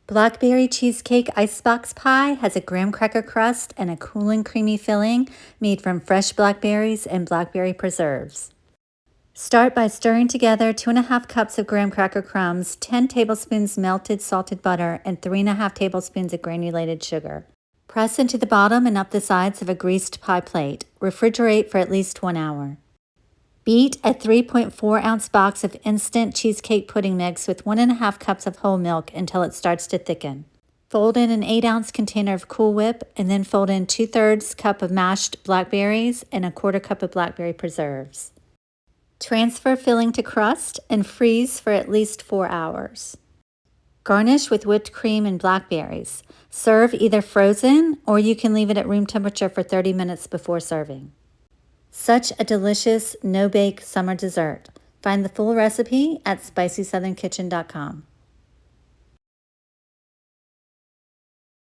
Blackberry Cheesecake Icebox Pie has a graham cracker crust and a cool and creamy filling made from fresh blackberries and blackberry preserves. Start by stirring together 2½ cups of graham cracker crumbs, 10 tablespoons melted salted butter, and 3½ tablespoons of granulated sugar. Press into the bottom and up the sides of a greased pie plate. Refrigerate for at least 1 hour. Beat a 3.4-ounce box of instant cheesecake pudding mix with 1½ cups of whole milk until it starts to thicken. Fold in an 8-ounce container of Cool Whip and then fold in 2/3 cup of mashed blackberries and 1/4 cup of blackberry preserves. Transfer filling to crust and freeze for at least 4 hours. Garnish with whipped cream and blackberries. Serve either frozen or you can leave it at room temperature for 30 minutes before serving. Such a delicious, no-bake summer dessert. Find the full recipe at spicysouthernkitchen.com.